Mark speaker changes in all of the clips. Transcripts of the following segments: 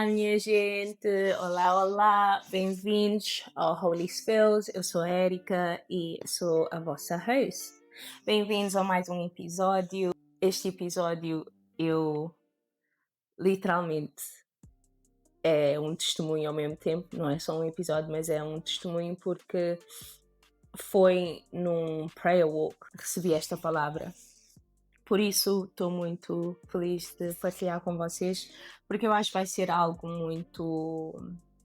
Speaker 1: Olá, minha gente! Olá, olá! Bem-vindos ao Holy Spills. Eu sou a Erika e sou a vossa host. Bem-vindos a mais um episódio. Este episódio eu literalmente é um testemunho ao mesmo tempo. Não é só um episódio, mas é um testemunho porque foi num prayer walk que recebi esta palavra. Por isso, estou muito feliz de partilhar com vocês, porque eu acho que vai ser algo muito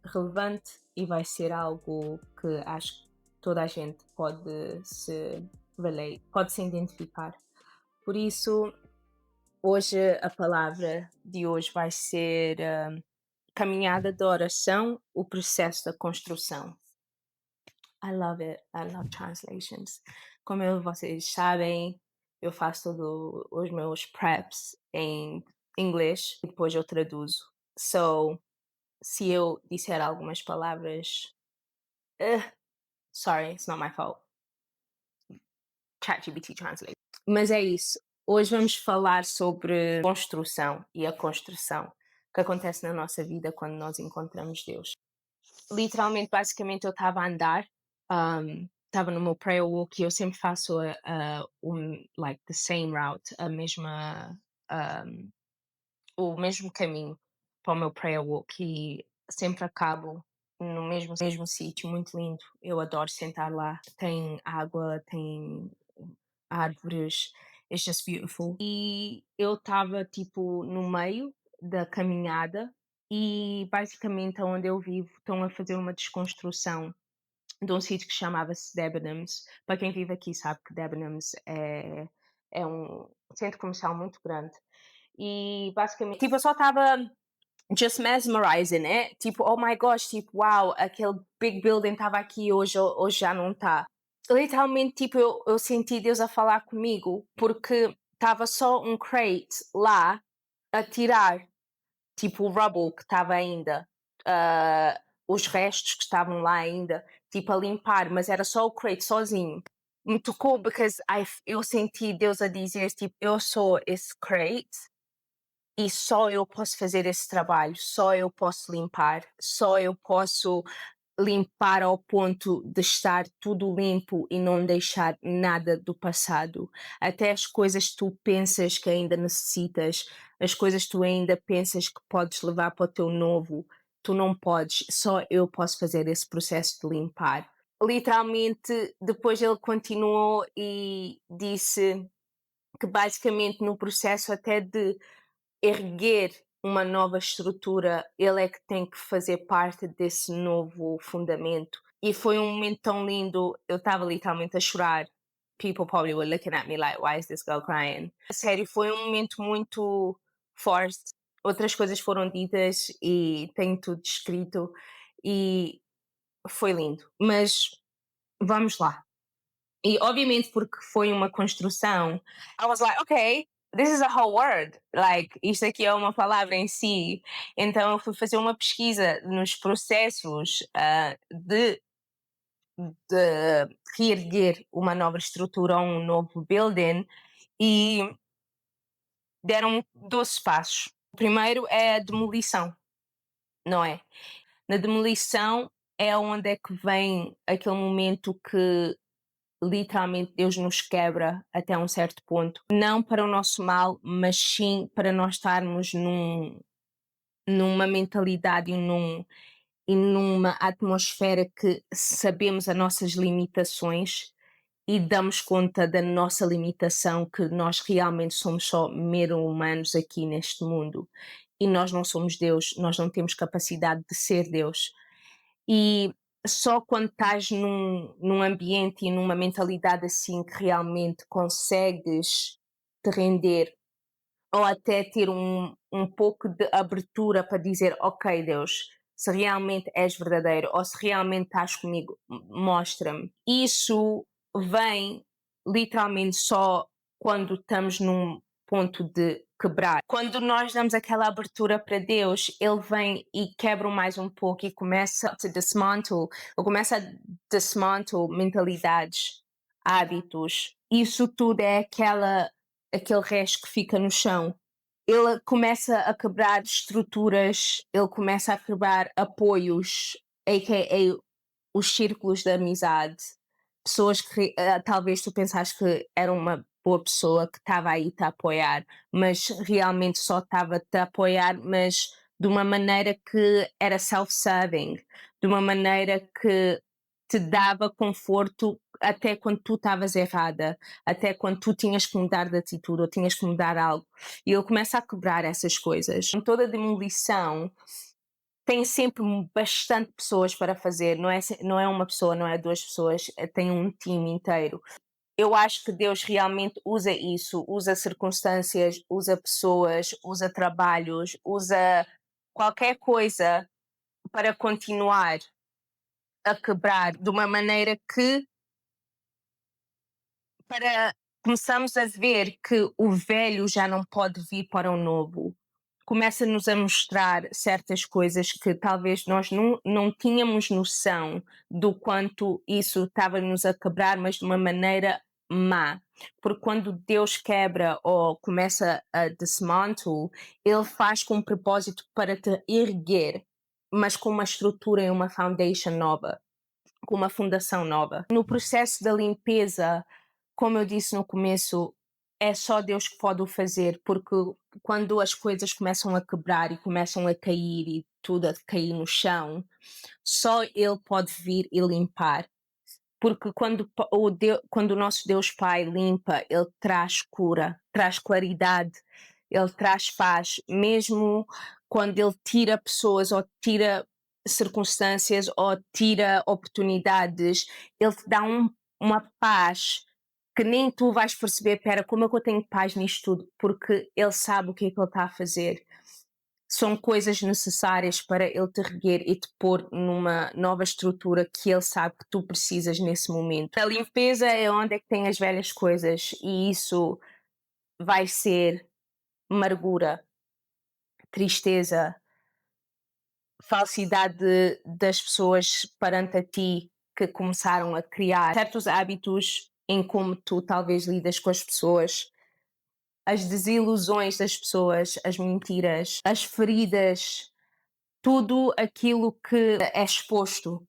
Speaker 1: relevante e vai ser algo que acho que toda a gente pode se identificar. Por isso, hoje a palavra de hoje vai ser caminhada de oração, o processo da construção. I love it. I love translations. Como vocês sabem, eu faço todos os meus preps em inglês e depois eu traduzo. So, se eu disser algumas palavras, sorry, it's not my fault. ChatGPT Translate. Mas é isso. Hoje vamos falar sobre construção e a construção que acontece na nossa vida quando nós encontramos Deus. Literalmente, basicamente, eu estava a andar, estava no meu prayer walk e eu sempre faço like the same route, o mesmo caminho para o meu prayer walk e sempre acabo no mesmo sítio, muito lindo. Eu adoro sentar lá. Tem água, tem árvores, it's just beautiful. E eu estava tipo no meio da caminhada e basicamente onde eu vivo estão a fazer uma desconstrução de um sítio que chamava-se Debenhams. Para quem vive aqui sabe que Debenhams é um centro comercial muito grande. E basicamente, tipo, eu só estava just mesmerizing it. Tipo, oh my gosh, tipo, wow, aquele big building estava aqui hoje já não está. Literalmente, tipo, eu senti Deus a falar comigo porque estava só um crate lá a tirar, tipo, o rubble que estava ainda, os restos que estavam lá ainda, tipo, a limpar, mas era só o crate sozinho. Me tocou porque eu senti Deus a dizer, tipo, eu sou esse crate e só eu posso fazer esse trabalho, só eu posso limpar, só eu posso limpar ao ponto de estar tudo limpo e não deixar nada do passado. Até as coisas que tu pensas que ainda necessitas, as coisas que tu ainda pensas que podes levar para o teu novo, tu não podes, só eu posso fazer esse processo de limpar. Literalmente, depois ele continuou e disse que basicamente no processo até de erguer uma nova estrutura, ele é que tem que fazer parte desse novo fundamento. E foi um momento tão lindo, eu estava literalmente a chorar. People probably were looking at me like, why is this girl crying? Sério, foi um momento muito forte. Outras coisas foram ditas e tenho tudo escrito e foi lindo. Mas vamos lá. E obviamente porque foi uma construção, I was like, okay, this is a whole word. Like, isto aqui é uma palavra em si. Então eu fui fazer uma pesquisa nos processos de reerguer uma nova estrutura ou um novo building e deram 12 passos. O primeiro é a demolição, não é? Na demolição é onde é que vem aquele momento que literalmente Deus nos quebra até um certo ponto. Não para o nosso mal, mas sim para nós estarmos numa mentalidade e numa atmosfera que sabemos as nossas limitações e damos conta da nossa limitação, que nós realmente somos só mero humanos aqui neste mundo. E nós não somos Deus, nós não temos capacidade de ser Deus. E só quando estás num ambiente e numa mentalidade assim que realmente consegues te render ou até ter um pouco de abertura para dizer, ok Deus, se realmente és verdadeiro ou se realmente estás comigo, mostra-me. Isso vem literalmente só quando estamos num ponto de quebrar. Quando nós damos aquela abertura para Deus, Ele vem e quebra mais um pouco e começa a dismantle, ou começa a dismantle mentalidades, hábitos. Isso tudo é aquele resto que fica no chão. ele começa a quebrar estruturas, ele começa a quebrar apoios, a.k.a. os círculos de amizade. Pessoas que talvez tu pensaste que era uma boa pessoa que estava aí te a apoiar, mas realmente só estava a te apoiar, mas de uma maneira que era self-serving, de uma maneira que te dava conforto até quando tu estavas errada, até quando tu tinhas que mudar de atitude ou tinhas que mudar algo. E ele começa a quebrar essas coisas. Em toda demolição tem sempre bastante pessoas para fazer, não é uma pessoa, não é duas pessoas, tem um time inteiro. Eu acho que Deus realmente usa isso, usa circunstâncias, usa pessoas, usa trabalhos, usa qualquer coisa para continuar a quebrar de uma maneira que para começamos a ver que o velho já não pode vir para o novo. Começa-nos a mostrar certas coisas que talvez nós não tínhamos noção do quanto isso estava-nos a quebrar, mas de uma maneira má. Porque quando Deus quebra ou começa a dismantle, Ele faz com um propósito para te erguer, mas com uma estrutura e uma foundation nova, com uma fundação nova. No processo da limpeza, como eu disse no começo, é só Deus que pode o fazer, porque quando as coisas começam a quebrar e começam a cair e tudo a cair no chão, só Ele pode vir e limpar. Porque quando o nosso Deus Pai limpa, Ele traz cura, traz claridade, Ele traz paz, mesmo quando Ele tira pessoas ou tira circunstâncias ou tira oportunidades, Ele te dá uma paz que nem tu vais perceber, pera, como é que eu tenho paz nisto tudo? Porque Ele sabe o que é que Ele está a fazer. São coisas necessárias para ele te reguer e te pôr numa nova estrutura que ele sabe que tu precisas nesse momento. A limpeza é onde é que tem as velhas coisas e isso vai ser amargura, tristeza, falsidade das pessoas perante a ti que começaram a criar certos hábitos em como tu talvez lidas com as pessoas, as desilusões das pessoas, as mentiras, as feridas, tudo aquilo que é exposto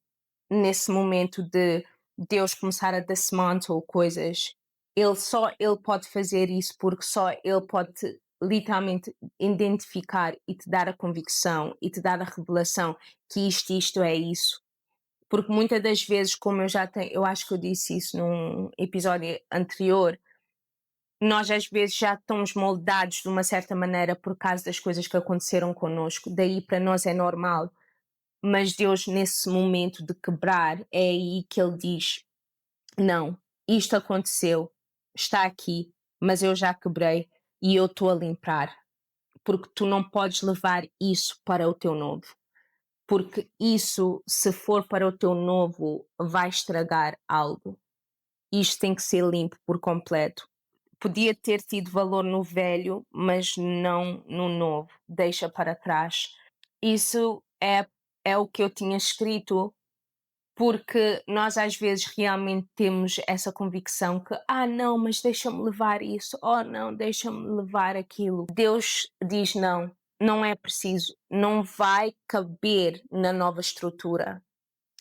Speaker 1: nesse momento de Deus começar a dismantle coisas. Ele pode fazer isso porque só ele pode literalmente identificar e te dar a convicção e te dar a revelação que isto é isso. Porque muitas das vezes, como eu acho que eu disse isso num episódio anterior, nós às vezes já estamos moldados de uma certa maneira por causa das coisas que aconteceram connosco, daí para nós é normal. Mas Deus, nesse momento de quebrar, é aí que Ele diz: não, isto aconteceu, está aqui, mas eu já quebrei e eu estou a limpar. Porque tu não podes levar isso para o teu novo. Porque isso, se for para o teu novo, vai estragar algo. Isto tem que ser limpo por completo. Podia ter tido valor no velho, mas não no novo. Deixa para trás. Isso é o que eu tinha escrito, porque nós às vezes realmente temos essa convicção que, não, mas deixa-me levar isso, oh não, deixa-me levar aquilo. Deus diz não, não é preciso, não vai caber na nova estrutura.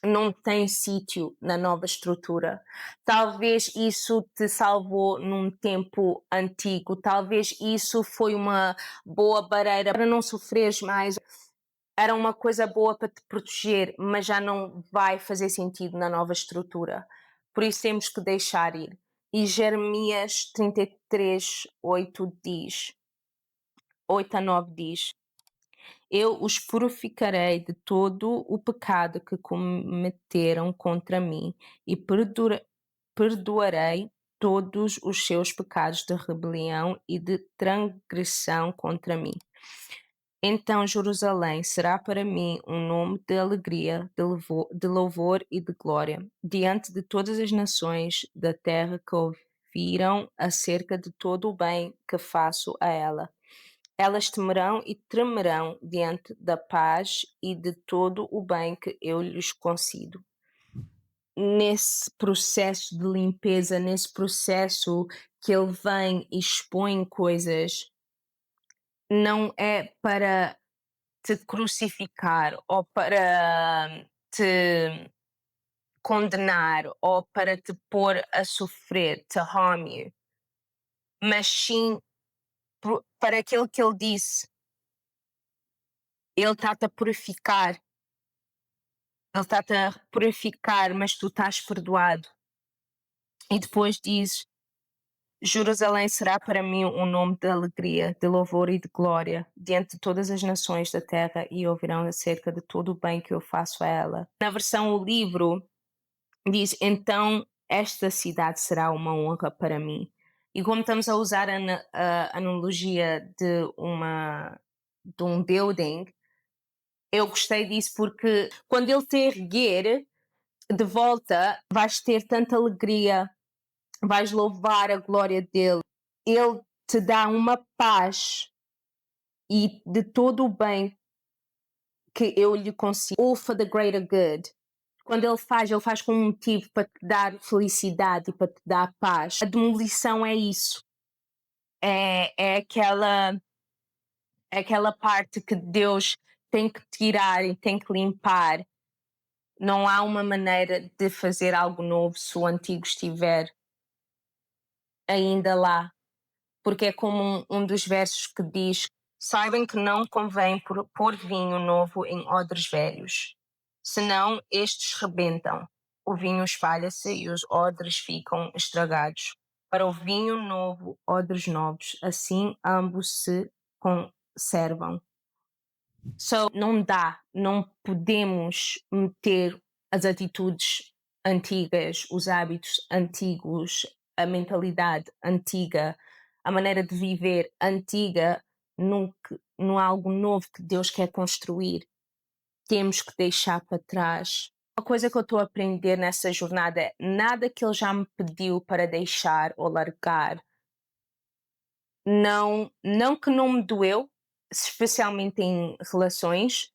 Speaker 1: Não tem sítio na nova estrutura. Talvez isso te salvou num tempo antigo, talvez isso foi uma boa barreira para não sofreres mais. Era uma coisa boa para te proteger, mas já não vai fazer sentido na nova estrutura. Por isso temos que deixar ir. E Jeremias 33:8 diz, 8 a 9 diz: eu os purificarei de todo o pecado que cometeram contra mim e perdoarei todos os seus pecados de rebelião e de transgressão contra mim. Então Jerusalém será para mim um nome de alegria, de louvor e de glória, diante de todas as nações da terra que ouviram acerca de todo o bem que faço a ela. Elas temerão e tremerão diante da paz e de todo o bem que eu lhes concedo. Nesse processo de limpeza, nesse processo que ele vem e expõe coisas, não é para te crucificar ou para te condenar ou para te pôr a sofrer, to harm you, mas sim para aquilo que ele disse. Ele está-te a purificar, ele está-te a purificar, mas tu estás perdoado. E depois diz: Jerusalém será para mim um nome de alegria, de louvor e de glória diante de todas as nações da terra e ouvirão acerca de todo o bem que eu faço a ela. Na versão o livro diz: então esta cidade será uma honra para mim. E como estamos a usar a analogia de um building, eu gostei disso porque quando ele te erguer de volta, vais ter tanta alegria, vais louvar a glória dele. Ele te dá uma paz e de todo o bem que eu lhe consigo. All for the greater good. Quando ele faz com um motivo para te dar felicidade e para te dar paz. A demolição é isso. É aquela parte que Deus tem que tirar e tem que limpar. Não há uma maneira de fazer algo novo se o antigo estiver ainda lá. Porque é como um dos versos que diz: saibam que não convém pôr vinho novo em odres velhos, senão estes rebentam. O vinho espalha-se e os odres ficam estragados. Para o vinho novo, odres novos, assim ambos se conservam. Não podemos meter as atitudes antigas, os hábitos antigos, a mentalidade antiga, a maneira de viver antiga no algo novo que Deus quer construir. Temos que deixar para trás. Uma coisa que eu estou a aprender nessa jornada é nada que Ele já me pediu para deixar ou largar. Não que não me doeu, especialmente em relações,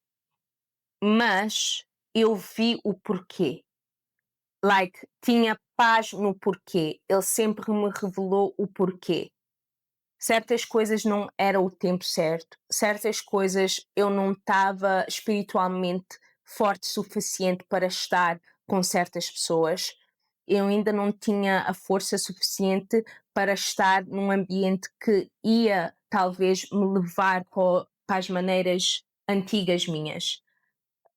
Speaker 1: mas eu vi o porquê. Tinha paz no porquê. Ele sempre me revelou o porquê. Certas coisas não era o tempo certo. Certas coisas eu não estava espiritualmente forte o suficiente para estar com certas pessoas. Eu ainda não tinha a força suficiente para estar num ambiente que ia talvez me levar para as maneiras antigas minhas,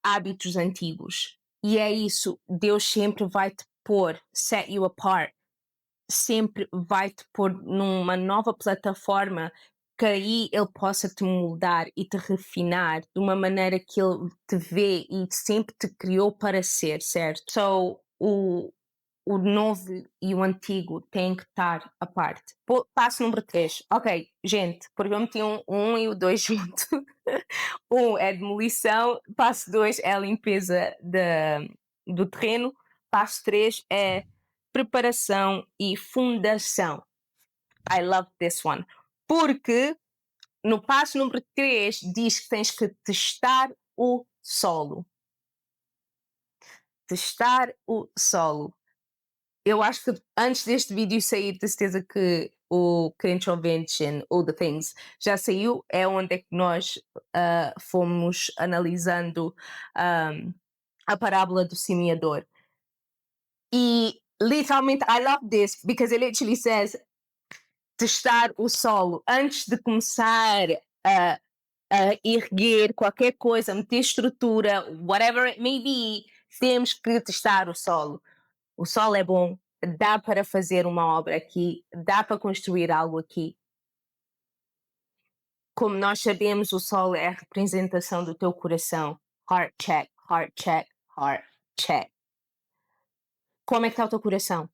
Speaker 1: hábitos antigos. E é isso, Deus sempre vai te pôr, set you apart, sempre vai te pôr numa nova plataforma que aí Ele possa te moldar e te refinar de uma maneira que Ele te vê e sempre te criou para ser, certo? So, o novo e o antigo têm que estar à parte. Passo número 3. Ok, gente, porque eu meti um e o 2 junto. É demolição, passo 2 é a limpeza do terreno, passo 3 é preparação e fundação. I love this one. Porque no passo número 3 diz que tens que testar o solo. Testar o solo. Eu acho que antes deste vídeo sair, de certeza que o Convention ou The Things já saiu, é onde é que nós fomos analisando a parábola do semeador. E literalmente, I love this, because it literally says testar o solo antes de começar a erguer qualquer coisa, meter estrutura, whatever it may be, temos que testar o solo. O solo é bom, dá para fazer uma obra aqui, dá para construir algo aqui. Como nós sabemos, o solo é a representação do teu coração. Heart check, heart check, heart check. Como é que está o teu coração?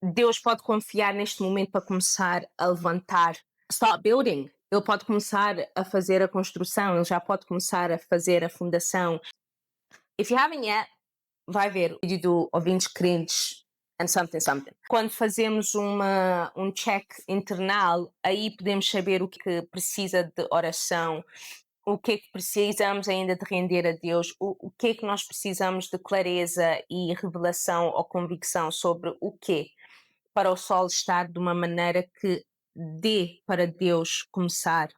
Speaker 1: Deus pode confiar neste momento para começar a levantar. Start building. Ele pode começar a fazer a construção, ele já pode começar a fazer a fundação. If you haven't yet, vai ver o vídeo do Ouvintes Crentes and something. Quando fazemos um check internal, aí podemos saber o que precisa de oração, o que é que precisamos ainda de render a Deus, o que é que nós precisamos de clareza e revelação ou convicção sobre o quê, para o solo estar de uma maneira que dê para Deus começar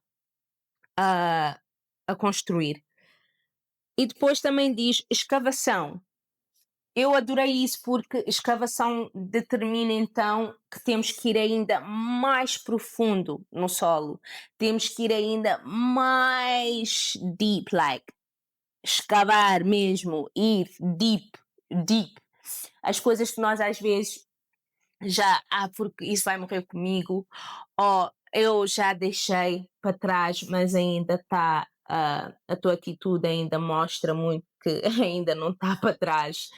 Speaker 1: a, a construir. E depois também diz escavação. Eu adorei isso porque escavação determina então que temos que ir ainda mais profundo no solo. Temos que ir ainda mais deep, like escavar mesmo, ir deep, deep. As coisas que nós às vezes já, porque isso vai morrer comigo, ou eu já deixei para trás, mas ainda está, a tua atitude ainda mostra muito que ainda não está para trás,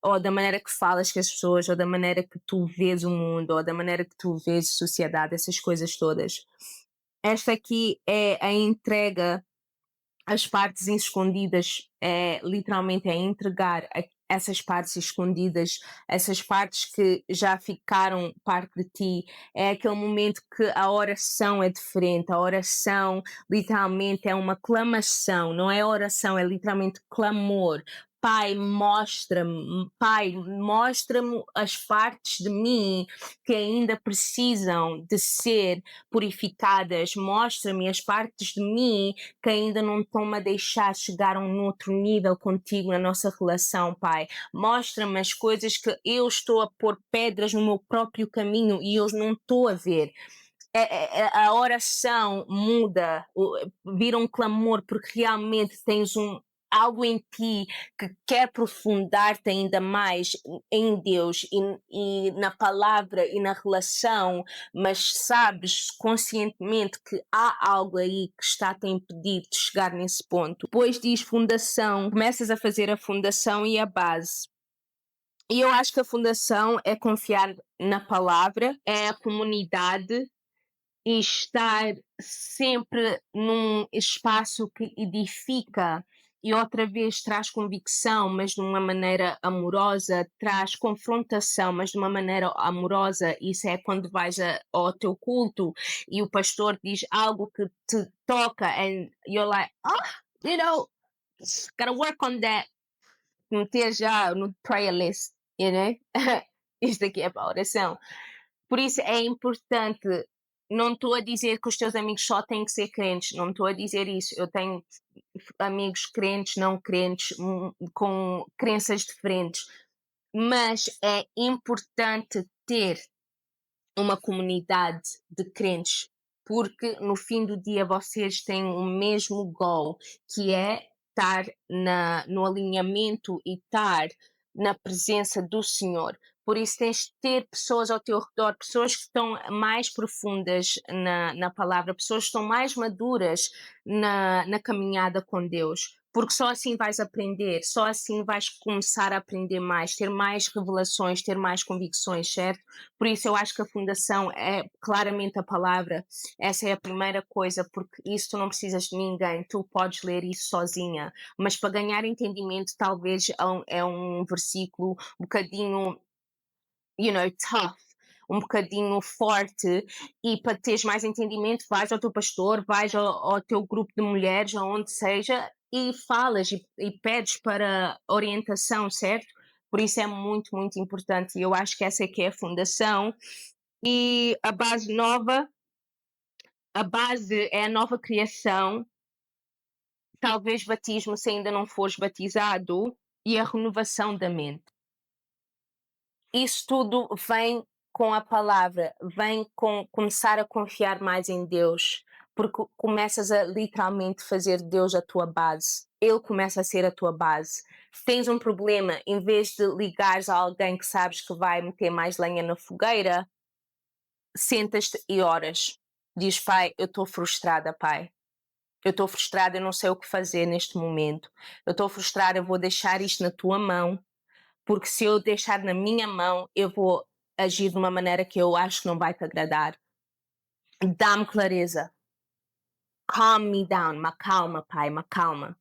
Speaker 1: ou da maneira que falas com as pessoas, ou da maneira que tu vês o mundo, ou da maneira que tu vês a sociedade, essas coisas todas. Esta aqui é a entrega, as partes escondidas, é literalmente é entregar essas partes escondidas, essas partes que já ficaram parte de ti. É aquele momento que a oração é diferente. A oração literalmente é uma clamação, não é oração, é literalmente clamor. Pai, mostra-me as partes de mim que ainda precisam de ser purificadas. Mostra-me as partes de mim que ainda não estão a deixar chegar a um outro nível contigo na nossa relação, Pai. Mostra-me as coisas que eu estou a pôr pedras no meu próprio caminho e eu não estou a ver. A oração muda, vira um clamor, porque realmente tens algo em ti que quer aprofundar-te ainda mais em Deus e na palavra e na relação, mas sabes conscientemente que há algo aí que está a te impedir de chegar nesse ponto. Depois diz fundação, começas a fazer a fundação e a base. E eu acho que a fundação é confiar na palavra, é a comunidade, e estar sempre num espaço que edifica e outra vez traz convicção, mas de uma maneira amorosa, traz confrontação, mas de uma maneira amorosa. Isso é quando vais ao teu culto e o pastor diz algo que te toca and you're like, oh, you know, gotta work on that. Meter já no prayer list, you know? Isto aqui é para a oração. Por isso é importante. Não estou a dizer que os teus amigos só têm que ser crentes, não estou a dizer isso. Eu tenho amigos crentes, não crentes, com crenças diferentes, mas é importante ter uma comunidade de crentes, porque no fim do dia vocês têm o mesmo goal, que é estar no alinhamento e estar na presença do Senhor. Por isso tens de ter pessoas ao teu redor, pessoas que estão mais profundas na palavra, pessoas que estão mais maduras na caminhada com Deus. Porque só assim vais aprender, só assim vais começar a aprender mais, ter mais revelações, ter mais convicções, certo? Por isso eu acho que a fundação é claramente a palavra. Essa é a primeira coisa, porque isso tu não precisas de ninguém, tu podes ler isso sozinha. Mas para ganhar entendimento, talvez é um versículo um bocadinho, tough, um bocadinho forte, e para teres mais entendimento, vais ao teu pastor, vais ao teu grupo de mulheres, aonde seja, e falas e pedes para orientação, certo? Por isso é muito, muito importante. E eu acho que essa é que é a fundação. E a base nova, a base é a nova criação, talvez batismo se ainda não fores batizado, e a renovação da mente. Isso tudo vem com a palavra, vem com começar a confiar mais em Deus, porque começas a literalmente fazer Deus a tua base. Ele começa a ser a tua base. Se tens um problema, em vez de ligares a alguém que sabes que vai meter mais lenha na fogueira, sentas-te e oras. Diz, pai, eu estou frustrada, pai. Eu estou frustrada, eu não sei o que fazer neste momento. Eu estou frustrada, eu vou deixar isto na tua mão, porque se eu deixar na minha mão, eu vou agir de uma maneira que eu acho que não vai te agradar. Dá-me clareza. Calm me down. Me acalma, pai, me acalma.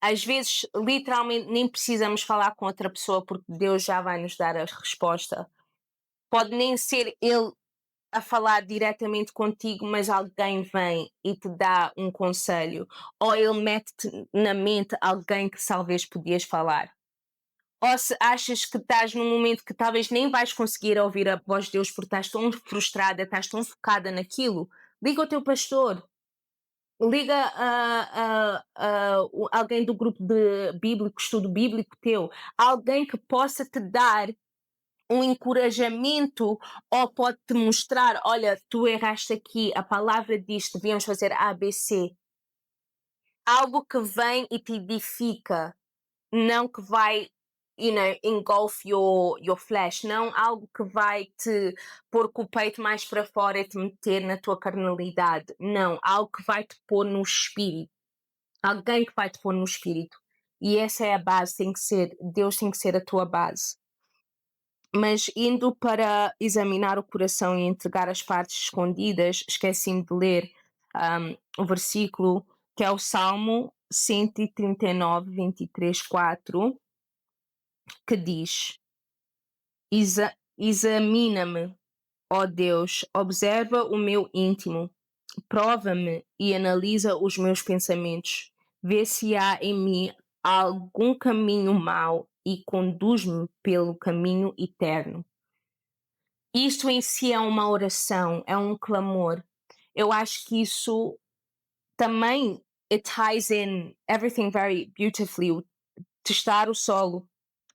Speaker 1: Às vezes, literalmente, nem precisamos falar com outra pessoa, porque Deus já vai nos dar a resposta. Pode nem ser Ele a falar diretamente contigo, mas alguém vem e te dá um conselho, ou ele mete-te na mente alguém que talvez podias falar. Ou se achas que estás num momento que talvez nem vais conseguir ouvir a voz de Deus porque estás tão frustrada, estás tão focada naquilo, liga ao teu pastor. liga alguém do grupo de bíblico, estudo bíblico teu, alguém que possa te dar um encorajamento ou pode te mostrar, olha, tu erraste aqui, a palavra diz, devíamos fazer A, B, C. Algo que vem e te edifica, não que vai, engulf your flesh, não algo que vai te pôr com o peito mais para fora e te meter na tua carnalidade, não, algo que vai te pôr no espírito, alguém que vai te pôr no espírito. E essa é a base, Deus tem que ser a tua base. Mas indo para examinar o coração e entregar as partes escondidas, esqueci-me de ler o versículo que é o Salmo 139, 23, 4, que diz: Examina-me, ó Deus, observa o meu íntimo, prova-me e analisa os meus pensamentos, vê se há em mim algum caminho mau e conduz-me pelo caminho eterno. Isto em si é uma oração, é um clamor. Eu acho que isso também it ties in everything very beautifully. Testar o solo,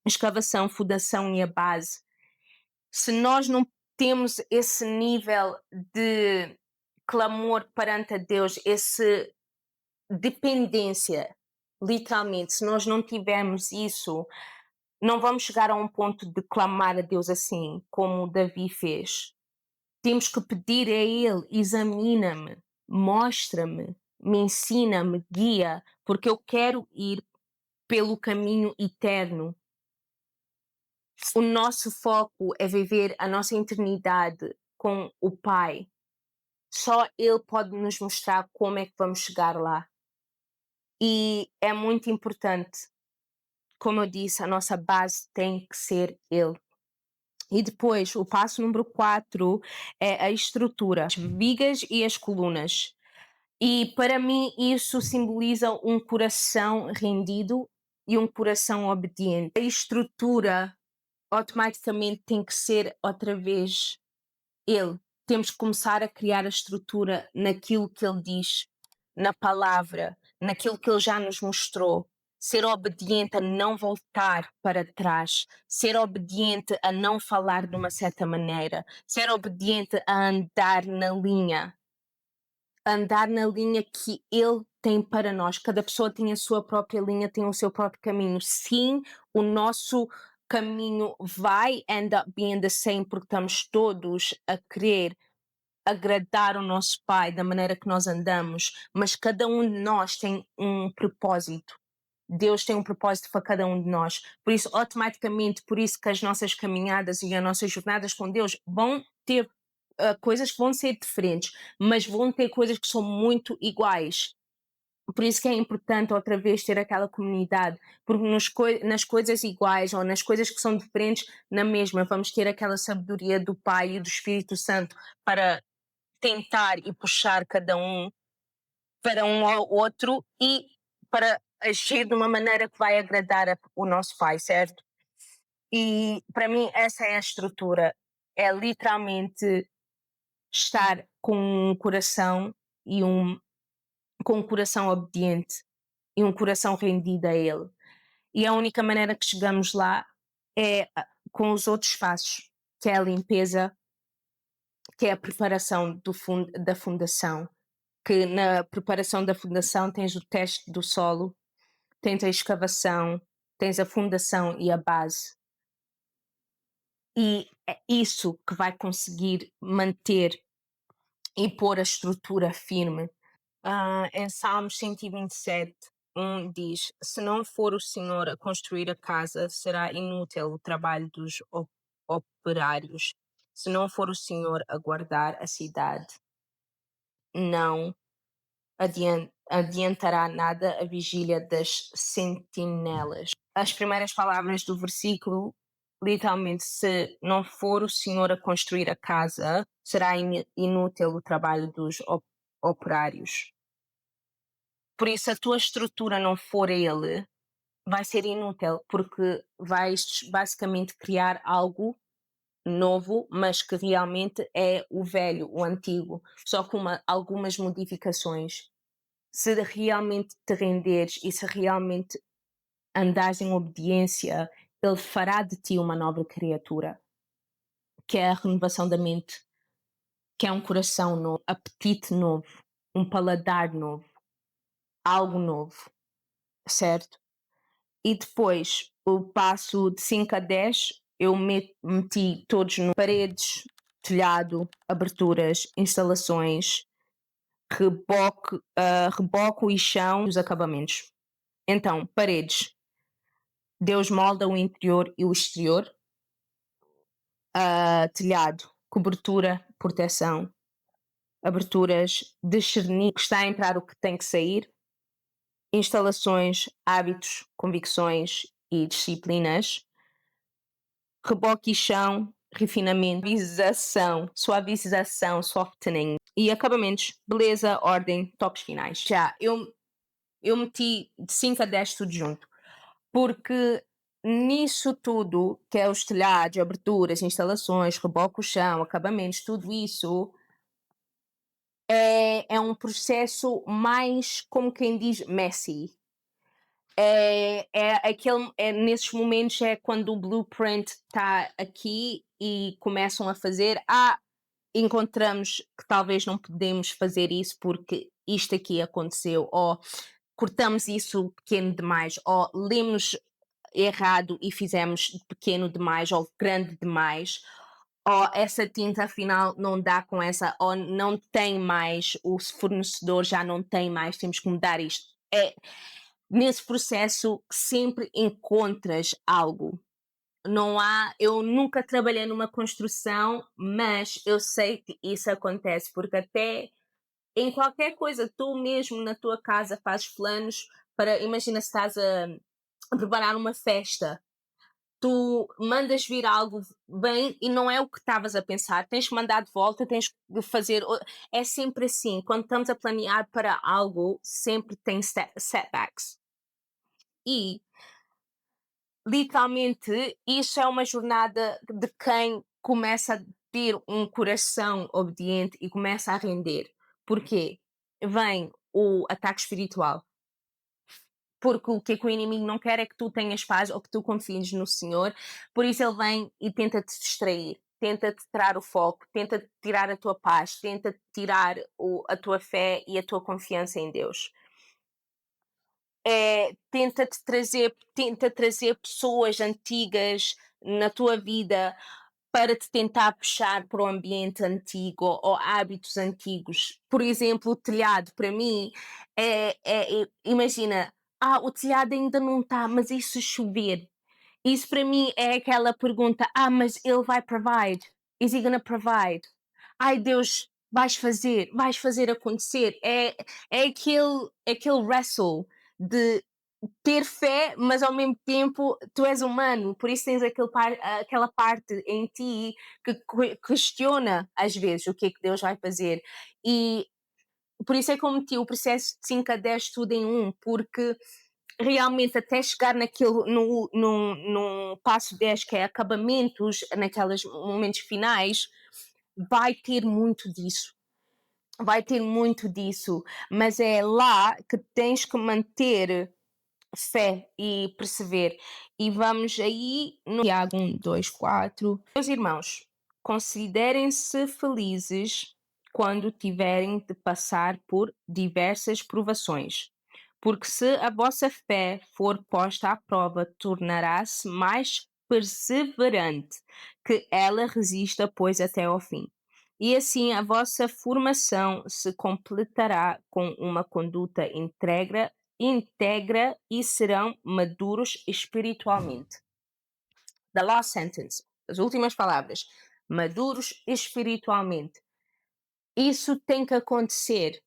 Speaker 1: escavação, fundação e a base. Se nós não temos esse nível de clamor perante a Deus, esse dependência, literalmente, se nós não tivermos isso, não vamos chegar a um ponto de clamar a Deus assim, como Davi fez. Temos que pedir a Ele, examina-me, mostra-me, me ensina, me guia, porque eu quero ir pelo caminho eterno. O nosso foco é viver a nossa eternidade com o Pai. Só Ele pode nos mostrar como é que vamos chegar lá. E é muito importante, como eu disse, a nossa base tem que ser Ele. E depois, o passo número 4 é a estrutura, as vigas e as colunas. E para mim isso simboliza um coração rendido e um coração obediente. A estrutura automaticamente tem que ser outra vez Ele. Temos que começar a criar a estrutura naquilo que Ele diz, na palavra, naquilo que Ele já nos mostrou. Ser obediente a não voltar para trás, ser obediente a não falar de uma certa maneira, ser obediente a andar na linha que Ele tem para nós. Cada pessoa tem a sua própria linha, tem o seu próprio caminho. Sim, o nosso caminho vai end up being the same porque estamos todos a querer agradar o nosso Pai da maneira que nós andamos, mas cada um de nós tem um propósito. Deus tem um propósito para cada um de nós. Por isso, automaticamente, por isso que as nossas caminhadas e as nossas jornadas com Deus vão ter coisas que vão ser diferentes, mas vão ter coisas que são muito iguais. Por isso que é importante outra vez ter aquela comunidade, porque nas coisas iguais ou nas coisas que são diferentes, na mesma, vamos ter aquela sabedoria do Pai e do Espírito Santo para tentar e puxar cada um para um ao outro e para agir de uma maneira que vai agradar o nosso Pai, certo? E para mim essa é a estrutura, é literalmente estar com um coração e com um coração obediente e um coração rendido a Ele. E a única maneira que chegamos lá é com os outros passos, que é a limpeza, que é a preparação da fundação. Que na preparação da fundação tens o teste do solo, tens a escavação, tens a fundação e a base. E é isso que vai conseguir manter e pôr a estrutura firme. Em Salmos 127, diz: Se não for o Senhor a construir a casa, será inútil o trabalho dos operários. Se não for o Senhor a guardar a cidade, não adiantará nada a vigília das sentinelas. As primeiras palavras do versículo, literalmente, se não for o Senhor a construir a casa, será inútil o trabalho dos operários. Por isso, a tua estrutura não for Ele, vai ser inútil, porque vais basicamente criar algo novo, mas que realmente é o velho, o antigo, só com algumas modificações. se realmente te renderes e se realmente andares em obediência, Ele fará de ti uma nova criatura, que é a renovação da mente, que é um coração novo, apetite novo, um paladar novo, algo novo, certo? E depois, o passo de 5 a 10, eu meti todos no paredes, telhado, aberturas, instalações, reboco e chão, os acabamentos. Então, paredes. Deus molda o interior e o exterior. Telhado, cobertura, proteção. Aberturas, discernir que está a entrar o que tem que sair. Instalações, hábitos, convicções e disciplinas. Reboque e chão, refinamento, suavização, softening e acabamentos, beleza, ordem, toques finais. Já, eu meti de 5 a 10 tudo junto, porque nisso tudo, que é os telhados, aberturas, instalações, reboque o chão, acabamentos, tudo isso é um processo mais, como quem diz, messy. Nesses momentos é quando o blueprint está aqui e começam a fazer. Encontramos que talvez não podemos fazer isso porque isto aqui aconteceu, ou cortamos isso pequeno demais, ou lemos errado e fizemos pequeno demais ou grande demais, ou essa tinta afinal não dá com essa, ou não tem mais, o fornecedor já não tem mais, temos que mudar isto. Nesse processo sempre encontras algo. Eu nunca trabalhei numa construção, mas eu sei que isso acontece, porque até em qualquer coisa, tu mesmo na tua casa fazes planos para, imagina se estás a preparar uma festa, tu mandas vir algo bem e não é o que estavas a pensar, tens que mandar de volta, tens que fazer, é sempre assim, quando estamos a planear para algo, sempre tem setbacks. E literalmente, isso é uma jornada de quem começa a ter um coração obediente e começa a render. Porquê? Vem o ataque espiritual. Porque o que o inimigo não quer é que tu tenhas paz ou que tu confies no Senhor. Por isso ele vem e tenta-te distrair, tenta-te tirar o foco, tenta-te tirar a tua paz, tenta-te tirar a tua fé e a tua confiança em Deus. Tenta trazer pessoas antigas na tua vida para te tentar puxar para o ambiente antigo ou hábitos antigos. Por exemplo, o telhado, para mim, imagina, o telhado ainda não está, mas e se chover? Isso para mim é aquela pergunta, mas ele vai provide. Is he gonna provide? Ai Deus, vais fazer acontecer. É aquele wrestle de ter fé, mas ao mesmo tempo tu és humano, por isso tens aquela parte em ti que questiona às vezes o que Deus vai fazer. E por isso é que eu meti o processo de 5 a 10 tudo em um, porque realmente até chegar no passo 10, que é acabamentos, naqueles momentos finais, vai ter muito disso. Vai ter muito disso, mas é lá que tens que manter fé e perceber. E vamos aí no Tiago 1, 2, 4. Meus irmãos, considerem-se felizes quando tiverem de passar por diversas provações, porque se a vossa fé for posta à prova, tornará-se mais perseverante, que ela resista, pois, até ao fim. E assim a vossa formação se completará com uma conduta íntegra e serão maduros espiritualmente. The last sentence, as últimas palavras. Maduros espiritualmente. Isso tem que acontecer.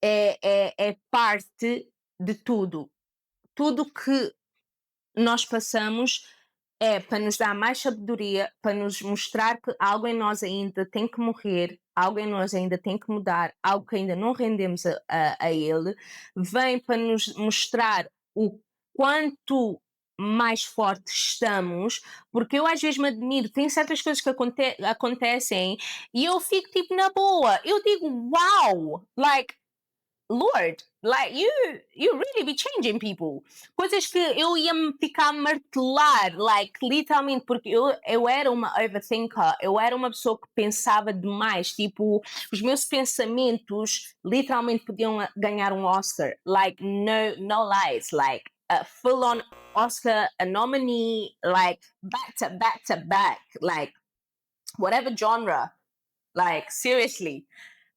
Speaker 1: É parte de tudo. Tudo que nós passamos é para nos dar mais sabedoria, para nos mostrar que algo em nós ainda tem que morrer, algo em nós ainda tem que mudar, algo que ainda não rendemos a Ele, vem para nos mostrar o quanto mais fortes estamos, porque eu às vezes me admiro, tem certas coisas que acontecem e eu fico tipo na boa, eu digo, uau, like, Lord, like you really be changing people. Coisas que eu ia me ficar a martelar, like, literalmente, porque eu era uma overthinker, eu era uma pessoa que pensava demais, tipo, os meus pensamentos literalmente podiam ganhar um Oscar, like, no lies, like, a full on Oscar, a nominee, like, back to back to back, like, whatever genre, like, seriously.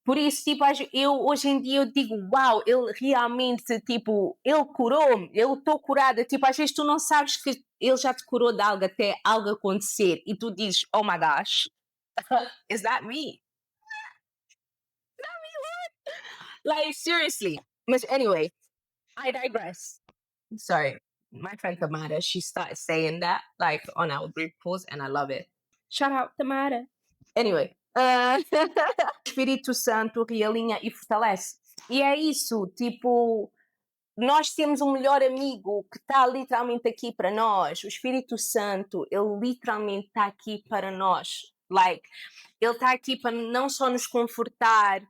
Speaker 1: Por isso, tipo, eu hoje em dia eu digo, uau, ele realmente, tipo, ele curou-me, eu estou curada. Tipo, às vezes tu não sabes que ele já te curou de algo até algo acontecer e tu dizes, oh my gosh, is that me? Like, seriously. But anyway, I digress. Sorry, my friend Tamara, she started saying that, like, on our group calls, and I love it. Shout out, Tamara. Anyway, Espírito Santo realinha e fortalece. E é isso, tipo, nós temos um melhor amigo que está literalmente aqui para nós. O Espírito Santo, ele literalmente está aqui para nós. Like, ele está aqui para não só nos confortar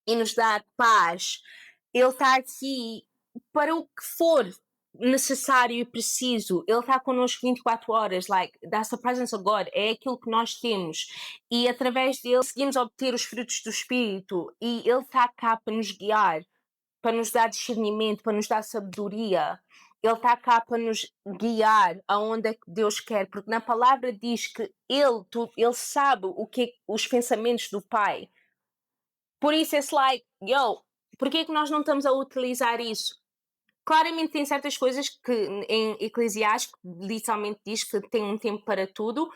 Speaker 1: e nos dar paz, ele está aqui para o que for necessário e preciso. Ele está connosco 24 horas, like, that's the presence of God, é aquilo que nós temos. E através dele conseguimos obter os frutos do Espírito e ele está cá para nos guiar, para nos dar discernimento, para nos dar sabedoria. Ele está cá para nos guiar aonde é que Deus quer, porque na palavra diz que ele sabe o que os pensamentos do Pai. Por isso, é like, yo, por que nós não estamos a utilizar isso? Claramente tem certas coisas que em Eclesiastes literalmente diz que tem um tempo para tudo,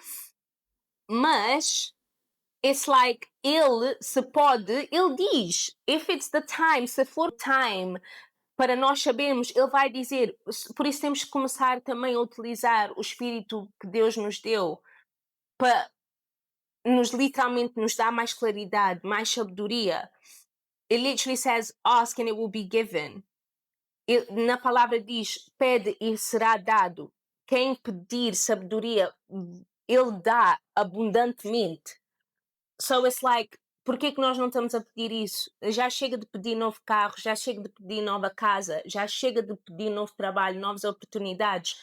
Speaker 1: mas it's like, ele diz, if it's the time, se for time, para nós sabermos, ele vai dizer, por isso temos que começar também a utilizar o Espírito que Deus nos deu para literalmente nos dar mais claridade, mais sabedoria. It literally says, ask and it will be given. Na palavra diz, pede e será dado. Quem pedir sabedoria, ele dá abundantemente. So it's like, por que nós não estamos a pedir isso? Já chega de pedir novo carro, já chega de pedir nova casa, já chega de pedir novo trabalho, novas oportunidades,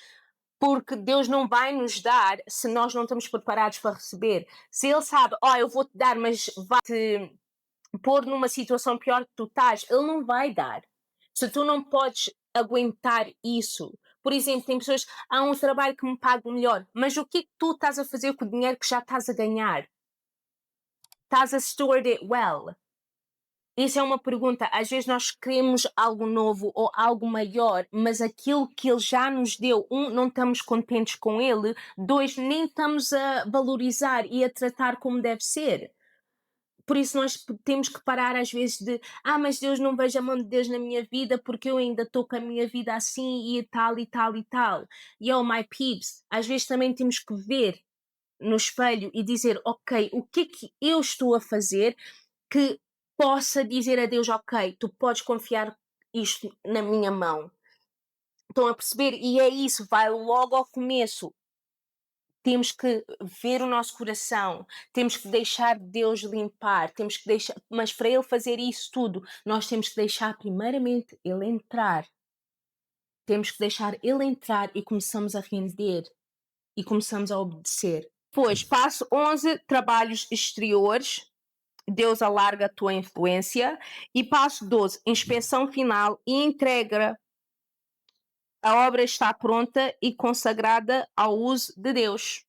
Speaker 1: porque Deus não vai nos dar se nós não estamos preparados para receber. Se Ele sabe, eu vou-te dar, mas vai-te pôr numa situação pior que tu estás, Ele não vai dar. Se tu não podes aguentar isso. Por exemplo, tem pessoas, há um trabalho que me paga melhor, mas o que é que tu estás a fazer com o dinheiro que já estás a ganhar? Estás a steward it well? Isso é uma pergunta. Às vezes nós queremos algo novo ou algo maior, mas aquilo que ele já nos deu, não estamos contentes com ele, dois, nem estamos a valorizar e a tratar como deve ser. Por isso nós temos que parar às vezes de mas Deus, não vejo a mão de Deus na minha vida porque eu ainda estou com a minha vida assim e tal e tal e tal. My peeps, às vezes também temos que ver no espelho e dizer, ok, o que é que eu estou a fazer que possa dizer a Deus, ok, tu podes confiar isto na minha mão. Estão a perceber? E é isso, vai logo ao começo. Temos que ver o nosso coração, temos que deixar Deus limpar, temos que deixar, mas para Ele fazer isso tudo, nós temos que deixar primeiramente Ele entrar. Temos que deixar Ele entrar e começamos a render e começamos a obedecer. Pois, passo 11, trabalhos exteriores. Deus alarga a tua influência. E passo 12, inspeção final e entrega. A obra está pronta e consagrada ao uso de Deus.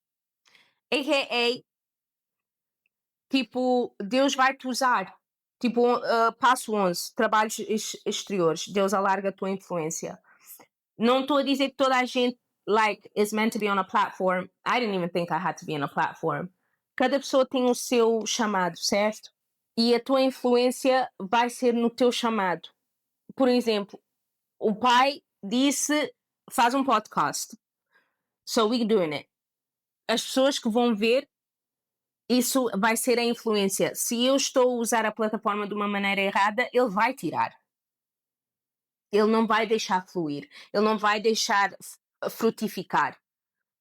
Speaker 1: A.k.a. tipo, Deus vai te usar. Tipo, passo 11, trabalhos exteriores. Deus alarga a tua influência. Não estou a dizer que toda a gente, like, is meant to be on a platform. I didn't even think I had to be on a platform. Cada pessoa tem o seu chamado, certo? E a tua influência vai ser no teu chamado. Por exemplo, o pai disse, faz um podcast. So we're doing it. As pessoas que vão ver, isso vai ser a influência. Se eu estou a usar a plataforma de uma maneira errada, ele vai tirar. Ele não vai deixar fluir. Ele não vai deixar frutificar.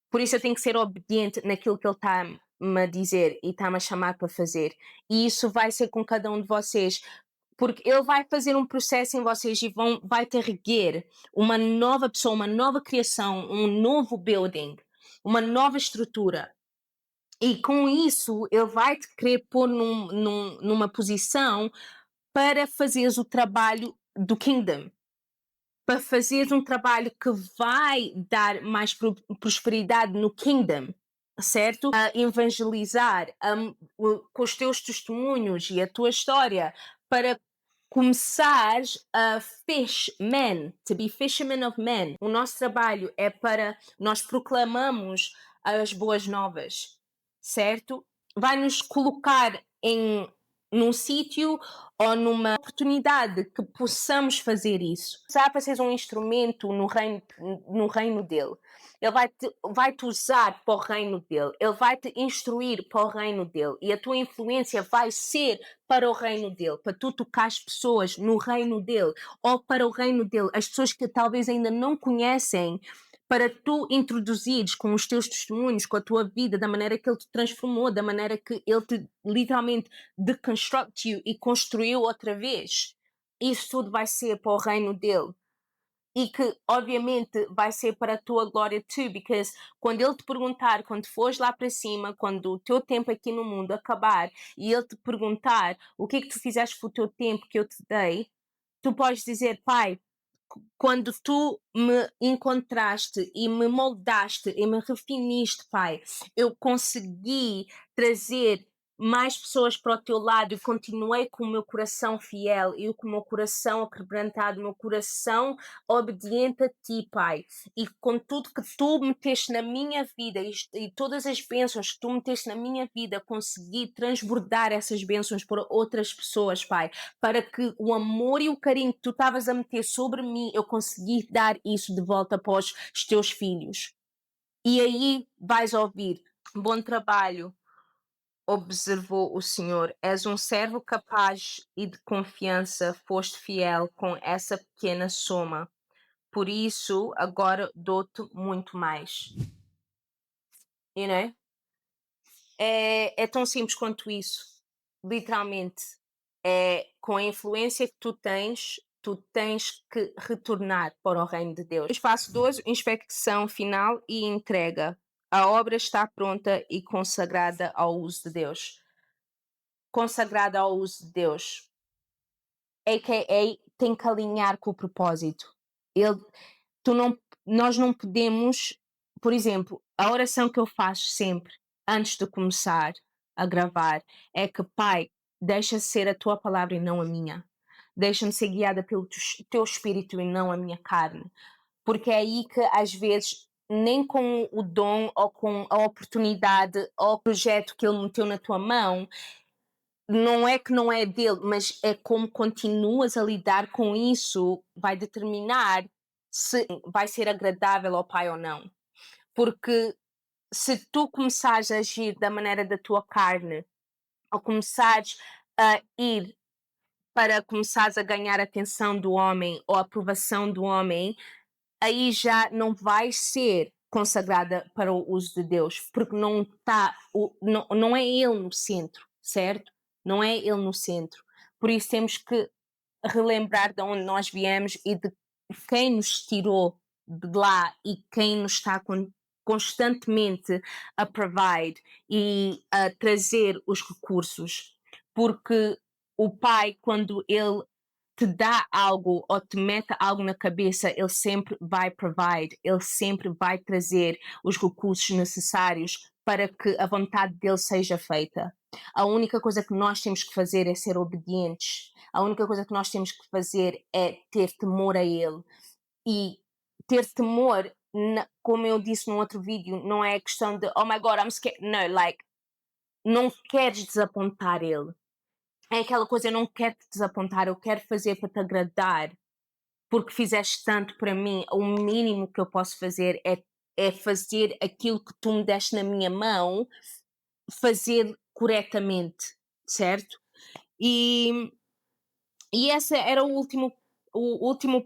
Speaker 1: Por isso eu tenho que ser obediente naquilo que ele está-me a dizer e está-me a chamar para fazer. E isso vai ser com cada um de vocês. porque ele vai fazer um processo em vocês e vai te erguer uma nova pessoa, uma nova criação, um novo building, uma nova estrutura. E com isso, ele vai te querer pôr numa posição para fazeres o trabalho do kingdom, para fazeres um trabalho que vai dar mais prosperidade no kingdom, certo? A evangelizar com os teus testemunhos e a tua história para começares a fish men, to be fishermen of men. O nosso trabalho é para nós proclamamos as boas novas, certo? Vai nos colocar num sítio ou numa oportunidade que possamos fazer isso. Usar para ser um instrumento no reino dele. Ele vai-te usar para o reino dele. Ele vai te instruir para o reino dele. E a tua influência vai ser para o reino dele. Para tu tocares pessoas no reino dele. Ou para o reino dele. As pessoas que talvez ainda não conhecem, para tu introduzires com os teus testemunhos, com a tua vida, da maneira que ele te transformou, da maneira que ele te literalmente deconstructiu e construiu outra vez. Isso tudo vai ser para o reino dele. E que, obviamente, vai ser para a tua glória too, because quando ele te perguntar, quando fores lá para cima, quando o teu tempo aqui no mundo acabar, e ele te perguntar o que é que tu fizeste com o teu tempo que eu te dei, tu podes dizer, pai, quando tu me encontraste e me moldaste e me refiniste, pai, eu consegui trazer mais pessoas para o teu lado e continuei com o meu coração fiel e com o meu coração quebrantado, o meu coração obediente a ti, pai. E com tudo que tu meteste na minha vida e todas as bênçãos que tu meteste na minha vida, consegui transbordar essas bênçãos para outras pessoas, pai, para que o amor e o carinho que tu estavas a meter sobre mim, eu consegui dar isso de volta para os teus filhos. E aí vais ouvir, bom trabalho, observou o Senhor, és um servo capaz e de confiança, foste fiel com essa pequena soma. Por isso, agora dou-te muito mais. You know? É tão simples quanto isso. Literalmente. Com a influência que tu tens que retornar para o reino de Deus. Passo 2, inspeção final e entrega. A obra está pronta e consagrada ao uso de Deus. Consagrada ao uso de Deus. A.K.A. tem que alinhar com o propósito. Nós não podemos, por exemplo, a oração que eu faço sempre, antes de começar a gravar, é que, Pai, deixa ser a tua palavra e não a minha. Deixa-me ser guiada pelo teu espírito e não a minha carne. Porque é aí que, às vezes, nem com o dom ou com a oportunidade ou o projeto que ele meteu na tua mão, não é que não é dele, mas é como continuas a lidar com isso, vai determinar se vai ser agradável ao pai ou não. Porque se tu começares a agir da maneira da tua carne, ou começares a ir para começares a ganhar a atenção do homem ou a aprovação do homem, aí já não vais ser consagrada para o uso de Deus, porque não é ele no centro, certo? Não é ele no centro. Por isso temos que relembrar de onde nós viemos e de quem nos tirou de lá e quem nos está constantemente a provide e a trazer os recursos. Porque o pai, quando ele te dá algo ou te mete algo na cabeça, ele sempre vai provide, ele sempre vai trazer os recursos necessários para que a vontade dele seja feita. A única coisa que nós temos que fazer é ser obedientes. A única coisa que nós temos que fazer é ter temor a ele. E ter temor, como eu disse num outro vídeo, não é questão de oh my God, I'm scared. No, like, não queres desapontar ele. É aquela coisa, eu não quero te desapontar, eu quero fazer para te agradar, porque fizeste tanto para mim. O mínimo que eu posso fazer é fazer aquilo que tu me deste na minha mão, fazer corretamente, certo? E esse era o último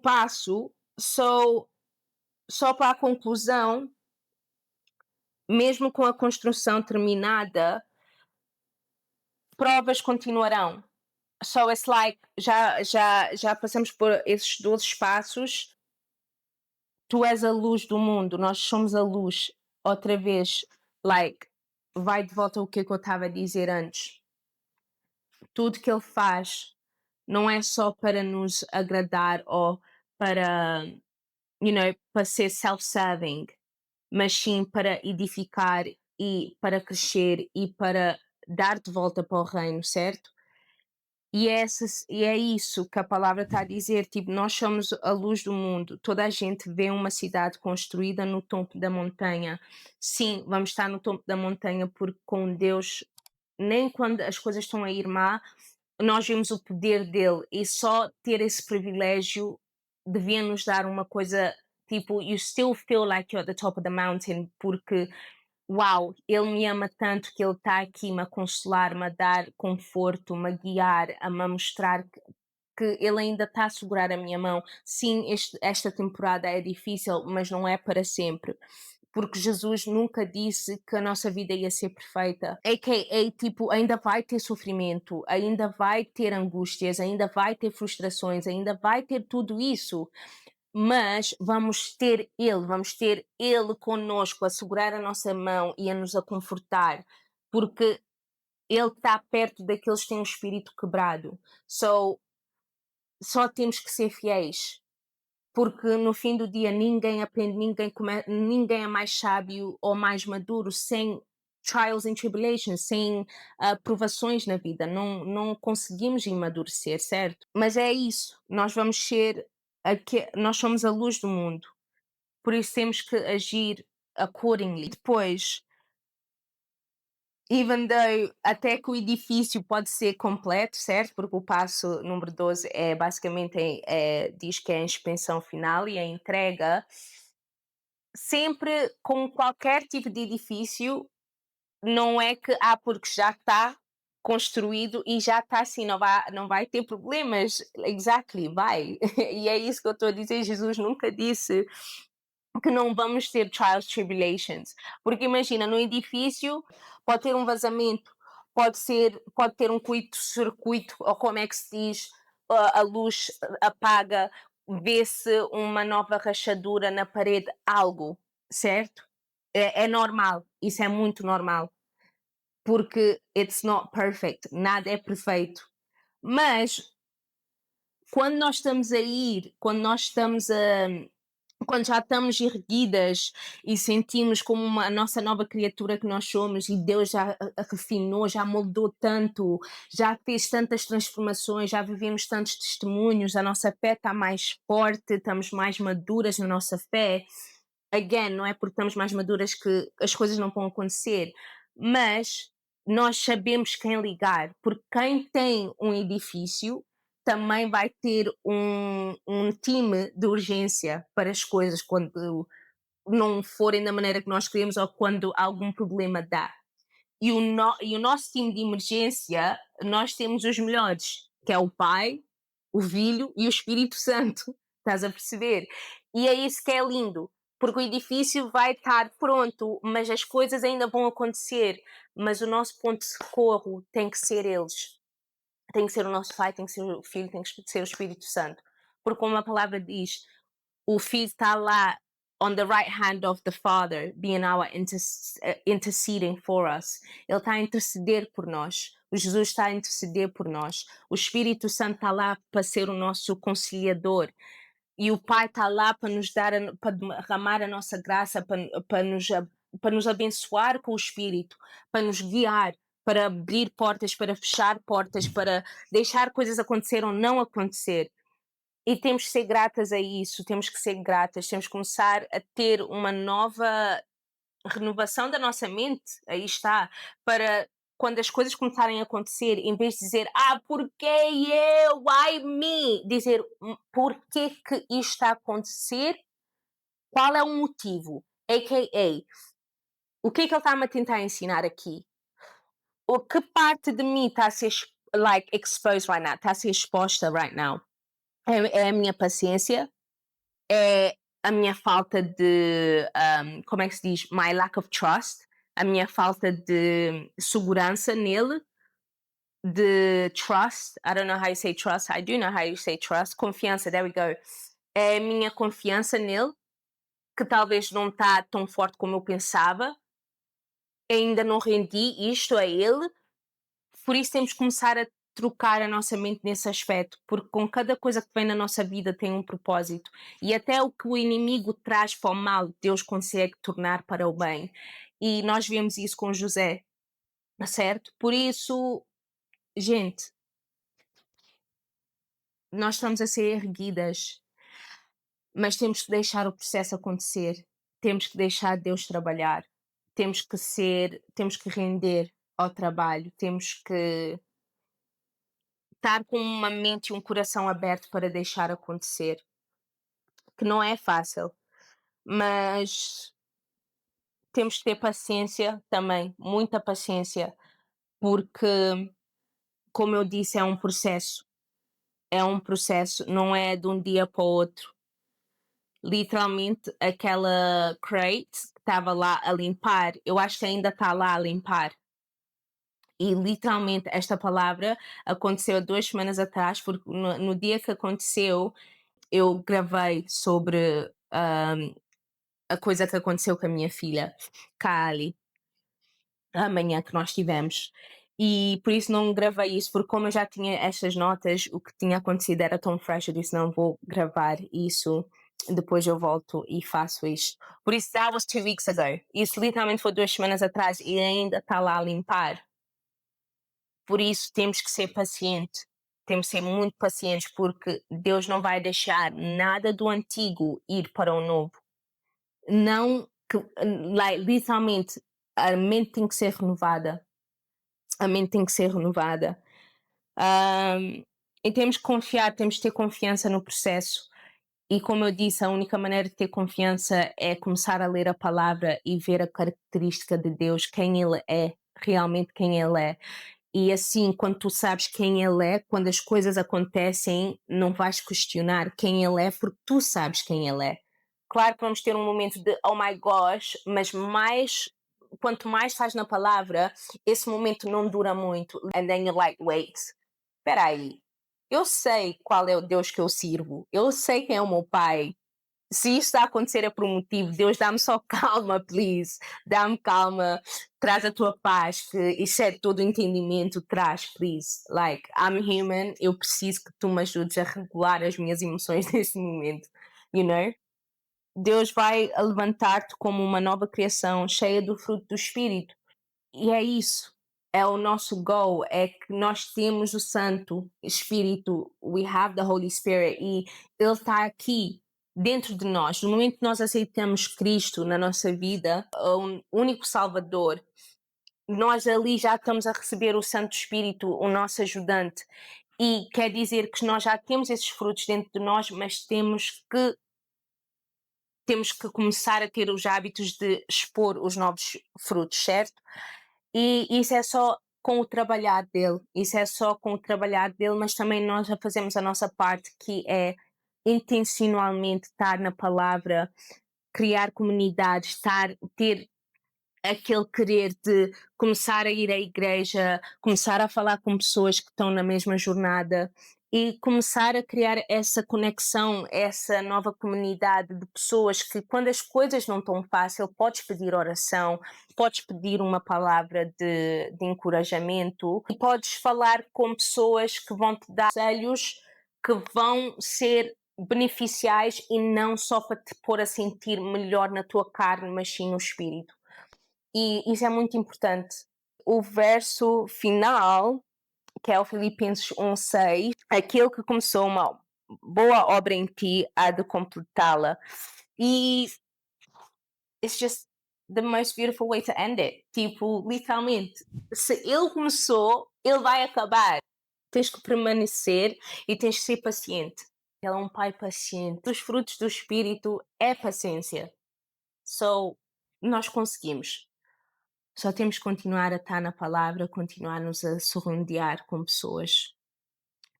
Speaker 1: passo. Só para a conclusão, mesmo com a construção terminada, provas continuarão. So it's like, já passamos por esses 12 passos. Tu és a luz do mundo, nós somos a luz. Outra vez, like, vai de volta ao que eu estava a dizer antes. Tudo que ele faz não é só para nos agradar ou para, para ser self-serving, mas sim para edificar e para crescer e para dar de volta para o reino, certo? E é isso que a palavra está a dizer, tipo, nós somos a luz do mundo. Toda a gente vê uma cidade construída no topo da montanha. Sim, vamos estar no topo da montanha porque com Deus, nem quando as coisas estão a ir má, nós vemos o poder dele, e só ter esse privilégio devia nos dar uma coisa, tipo, you still feel like you're at the top of the mountain, porque uau, ele me ama tanto que ele está aqui me a consolar, me a dar conforto, me a guiar, a me mostrar que ele ainda está a segurar a minha mão. Sim, esta temporada é difícil, mas não é para sempre. Porque Jesus nunca disse que a nossa vida ia ser perfeita. A.K.A. tipo, ainda vai ter sofrimento, ainda vai ter angústias, ainda vai ter frustrações, ainda vai ter tudo isso. Mas vamos ter Ele connosco a segurar a nossa mão e a nos confortar, porque Ele está perto daqueles que têm um espírito quebrado. So, só temos que ser fiéis, porque no fim do dia ninguém aprende, ninguém é mais sábio ou mais maduro sem trials and tribulations, sem provações na vida. Não conseguimos amadurecer, certo? Mas é isso, nós vamos ser, nós somos a luz do mundo, por isso temos que agir accordingly. Depois, even though até que o edifício pode ser completo, certo? Porque o passo número 12 é basicamente, diz que é a inspeção final e a entrega. Sempre com qualquer tipo de edifício, não é que, porque já está construído e já está assim, não vai ter problemas. Exactly, vai. E é isso que eu estou a dizer, Jesus nunca disse que não vamos ter trials, tribulations. Porque imagina, no edifício pode ter um vazamento, pode ter um curto-circuito, ou como é que se diz, a luz apaga, vê-se uma nova rachadura na parede, algo, certo? É normal, isso é muito normal, porque it's not perfect, nada é perfeito. Mas quando nós estamos a ir, quando já estamos erguidas e sentimos como a nossa nova criatura que nós somos, e Deus já a refinou, já moldou tanto, já fez tantas transformações, já vivemos tantos testemunhos, a nossa fé está mais forte, estamos mais maduras na nossa fé. Again, não é porque estamos mais maduras que as coisas não vão acontecer, mas nós sabemos quem ligar, porque quem tem um edifício também vai ter um time de urgência para as coisas quando não forem da maneira que nós queremos ou quando algum problema dá. E o nosso time de emergência, nós temos os melhores, que é o Pai, o Filho e o Espírito Santo. Estás a perceber? E é isso que é lindo, porque o edifício vai estar pronto, mas as coisas ainda vão acontecer. Mas o nosso ponto de socorro tem que ser eles. Tem que ser o nosso Pai, tem que ser o Filho, tem que ser o Espírito Santo. Porque como a palavra diz, o Filho está lá on the right hand of the Father, being our interceding for us. Ele está a interceder por nós. O Jesus está a interceder por nós. O Espírito Santo está lá para ser o nosso conciliador. E o Pai está lá para nos dar, para derramar a nossa graça, para nos abençoar com o Espírito, para nos guiar, para abrir portas, para fechar portas, para deixar coisas acontecer ou não acontecer. E temos que ser gratas a isso, temos que ser gratas, temos que começar a ter uma nova renovação da nossa mente, aí está, para quando as coisas começarem a acontecer, em vez de dizer, porquê eu, why me? Dizer, porquê que isto está a acontecer? Qual é o motivo? A.K.A. O que é que ele está-me a tentar ensinar aqui? O que parte de mim está a ser, exposed right now? Está a ser exposta right now? É a minha paciência? É a minha falta de, como é que se diz? My lack of trust? A minha falta de segurança nele? de trust. I don't know how you say trust. I do know how you say trust. Confiança, there we go. É a minha confiança nele, que talvez não está tão forte como eu pensava. Ainda não rendi isto a ele. Por isso temos que começar a trocar a nossa mente nesse aspecto, porque com cada coisa que vem na nossa vida tem um propósito. E até o que o inimigo traz para o mal, Deus consegue tornar para o bem. E nós vemos isso com José, certo? Por isso, gente, nós estamos a ser erguidas, mas temos que deixar o processo acontecer. Temos que deixar Deus trabalhar. Temos que render ao trabalho. Temos que estar com uma mente e um coração aberto para deixar acontecer. Que não é fácil, mas temos que ter paciência também, muita paciência, porque, como eu disse, é um processo. É um processo, não é de um dia para o outro. Literalmente, aquela crate que estava lá a limpar, eu acho que ainda está lá a limpar. E literalmente esta palavra aconteceu 2 semanas atrás, porque no dia que aconteceu, eu gravei sobre a coisa que aconteceu com a minha filha, Kali, amanhã que nós tivemos. E por isso não gravei isso, porque como eu já tinha estas notas, o que tinha acontecido era tão fresh, eu disse não vou gravar isso, depois eu volto e faço isto. Por isso, that was 2 weeks ago. Isso literalmente foi 2 semanas atrás e ainda está lá a limpar. Por isso temos que ser pacientes. Temos que ser muito pacientes, porque Deus não vai deixar nada do antigo ir para o novo. Não, literalmente, a mente tem que ser renovada. A mente tem que ser renovada. E temos que confiar, temos que ter confiança no processo. E como eu disse, a única maneira de ter confiança é começar a ler a palavra e ver a característica de Deus, quem Ele é, realmente quem Ele é. E assim, quando tu sabes quem Ele é, quando as coisas acontecem, não vais questionar quem Ele é, porque tu sabes quem Ele é. Claro que vamos ter um momento de oh my gosh, mas quanto mais estás na palavra, esse momento não dura muito. And then you're like, wait, espera aí, eu sei qual é o Deus que eu sirvo, eu sei quem é o meu pai. Se isto está a acontecer é por um motivo, Deus dá-me só calma, please. Dá-me calma, traz a tua paz, que excede todo o entendimento, traz, please. Like, I'm human, eu preciso que tu me ajudes a regular as minhas emoções neste momento, you know? Deus vai levantar-te como uma nova criação, cheia do fruto do Espírito. E é isso. É o nosso goal, é que nós temos o Santo Espírito, we have the Holy Spirit, e Ele está aqui dentro de nós. No momento que nós aceitamos Cristo na nossa vida, o único Salvador, nós ali já estamos a receber o Santo Espírito, o nosso ajudante. E quer dizer que nós já temos esses frutos dentro de nós, mas temos que começar a ter os hábitos de expor os novos frutos, certo? E isso é só com o trabalhar dele, mas também nós já fazemos a nossa parte, que é intencionalmente estar na palavra, criar comunidades, ter aquele querer de começar a ir à igreja, começar a falar com pessoas que estão na mesma jornada e começar a criar essa conexão, essa nova comunidade de pessoas que, quando as coisas não estão fáceis, podes pedir oração, podes pedir uma palavra de encorajamento e podes falar com pessoas que vão te dar conselhos que vão ser beneficiais e não só para te pôr a sentir melhor na tua carne, mas sim no espírito. E isso é muito importante. O verso final, que é o Filipenses 1:6, aquele que começou uma boa obra em ti há de completá-la. E it's just the most beautiful way to end it. Tipo, literalmente, se ele começou, ele vai acabar. Tens que permanecer e tens que ser paciente. Ele é um pai paciente. Os frutos do Espírito é paciência. So, nós conseguimos. Só temos que continuar a estar na palavra, continuar-nos a surroundar com pessoas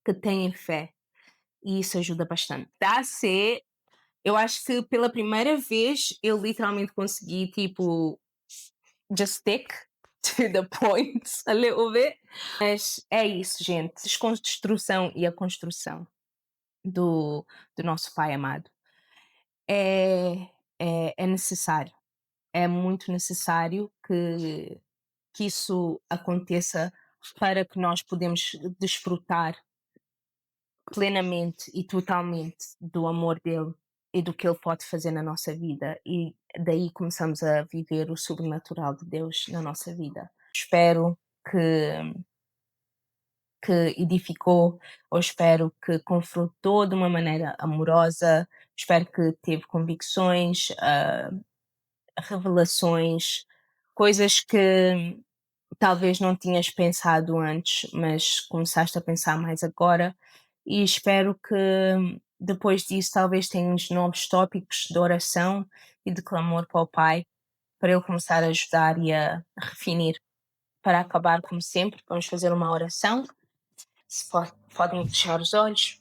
Speaker 1: que têm fé. E isso ajuda bastante. Está a ser, eu acho que pela primeira vez eu literalmente consegui, tipo, just stick. to the point a little bit. Mas é isso, gente. Desconstrução e a construção do, do nosso Pai amado é, é necessário. É muito necessário que isso aconteça para que nós podemos desfrutar plenamente e totalmente do amor dele e do que ele pode fazer na nossa vida, e daí começamos a viver o sobrenatural de Deus na nossa vida. Espero que edificou, ou espero que confrontou de uma maneira amorosa, espero que teve convicções, revelações, coisas que talvez não tinhas pensado antes, mas começaste a pensar mais agora, e espero que depois disso talvez tenhas novos tópicos de oração e de clamor para o Pai, para Ele começar a ajudar e a refinir. Para acabar, como sempre, vamos fazer uma oração. Se podem fechar os olhos.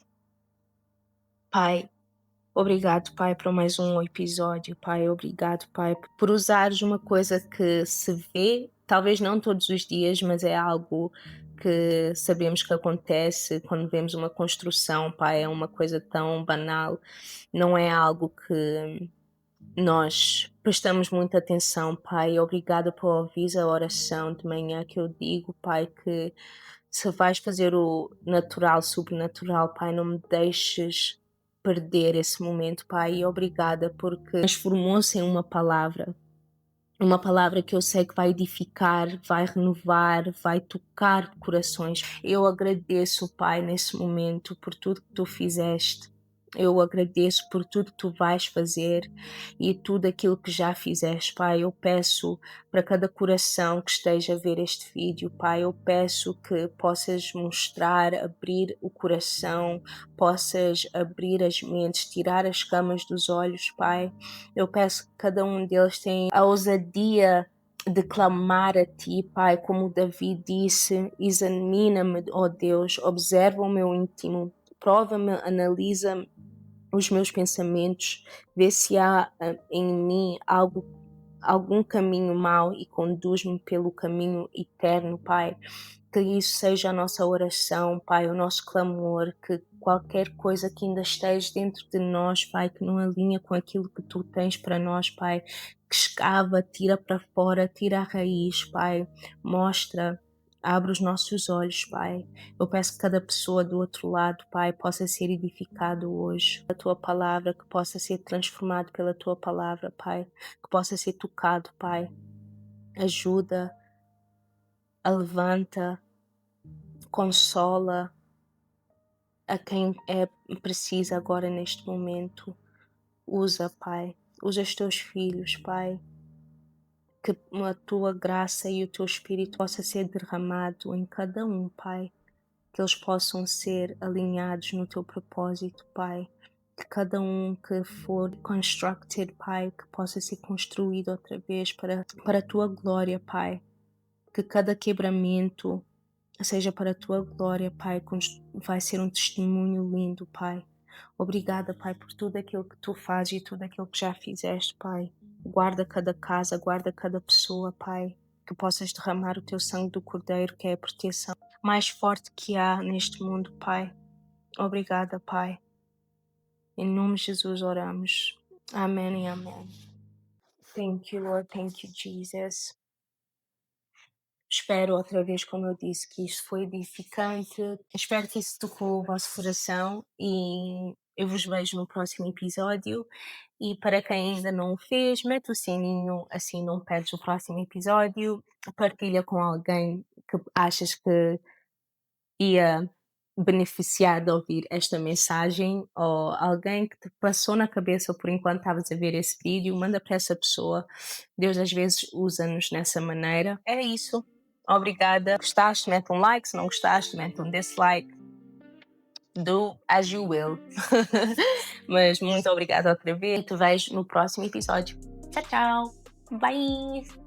Speaker 1: Pai, obrigado, Pai, por mais um episódio, Pai. Obrigado, Pai, por usares uma coisa que se vê, talvez não todos os dias, mas é algo que sabemos que acontece quando vemos uma construção, Pai. É uma coisa tão banal, não é algo que nós prestamos muita atenção, Pai. Obrigada por ouvir a oração de manhã que eu digo, Pai, que se vais fazer o natural, sobrenatural, Pai, não me deixes perder esse momento, Pai. E obrigada porque transformou-se em uma palavra que eu sei que vai edificar, vai renovar, vai tocar corações. Eu agradeço, Pai, nesse momento por tudo que tu fizeste. Eu agradeço por tudo que tu vais fazer e tudo aquilo que já fizeste, Pai. Eu peço para cada coração que esteja a ver este vídeo, Pai, eu peço que possas mostrar, abrir o coração, possas abrir as mentes, tirar as camas dos olhos, Pai. Eu peço que cada um deles tenha a ousadia de clamar a Ti, Pai, como Davi disse: examina-me, ó Deus, observa o meu íntimo, prova-me, analisa os meus pensamentos, vê se há em mim algum caminho mau e conduz-me pelo caminho eterno, Pai. Que isso seja a nossa oração, Pai, o nosso clamor, que qualquer coisa que ainda esteja dentro de nós, Pai, que não alinha com aquilo que Tu tens para nós, Pai, que escava, tira para fora, tira a raiz, Pai, mostra, abre os nossos olhos, Pai. Eu peço que cada pessoa do outro lado, Pai, possa ser edificado hoje, a Tua palavra, que possa ser transformado pela Tua palavra, Pai, que possa ser tocado, Pai. Ajuda, levanta, consola a quem precisa agora neste momento. Usa, Pai, usa os Teus filhos, Pai, que a Tua graça e o Teu Espírito possa ser derramado em cada um, Pai, que eles possam ser alinhados no Teu propósito, Pai, que cada um que for constructed, Pai, que possa ser construído outra vez para a Tua glória, Pai, que cada quebramento seja para a Tua glória, Pai, vai ser um testemunho lindo, Pai. Obrigada, Pai, por tudo aquilo que Tu fazes e tudo aquilo que já fizeste, Pai. Guarda cada casa, guarda cada pessoa, Pai, que possas derramar o Teu sangue do Cordeiro, que é a proteção mais forte que há neste mundo, Pai. Obrigada, Pai. Em nome de Jesus oramos. Amém e amém. Thank you, Lord. Thank you, Jesus. Espero outra vez, como eu disse, que isto foi edificante. Espero que isso tocou o vosso coração e eu vos vejo no próximo episódio. E para quem ainda não o fez, mete o sininho, assim não perdes o próximo episódio. Partilha com alguém que achas que ia beneficiar de ouvir esta mensagem, ou alguém que te passou na cabeça por enquanto estavas a ver esse vídeo, manda para essa pessoa. Deus às vezes usa-nos nessa maneira. É isso. Obrigada. Gostaste? Mete um like. Se não gostaste, mete um dislike. Do as you will. Mas muito obrigada outra vez e te vejo no próximo episódio. Tchau, tchau. Bye.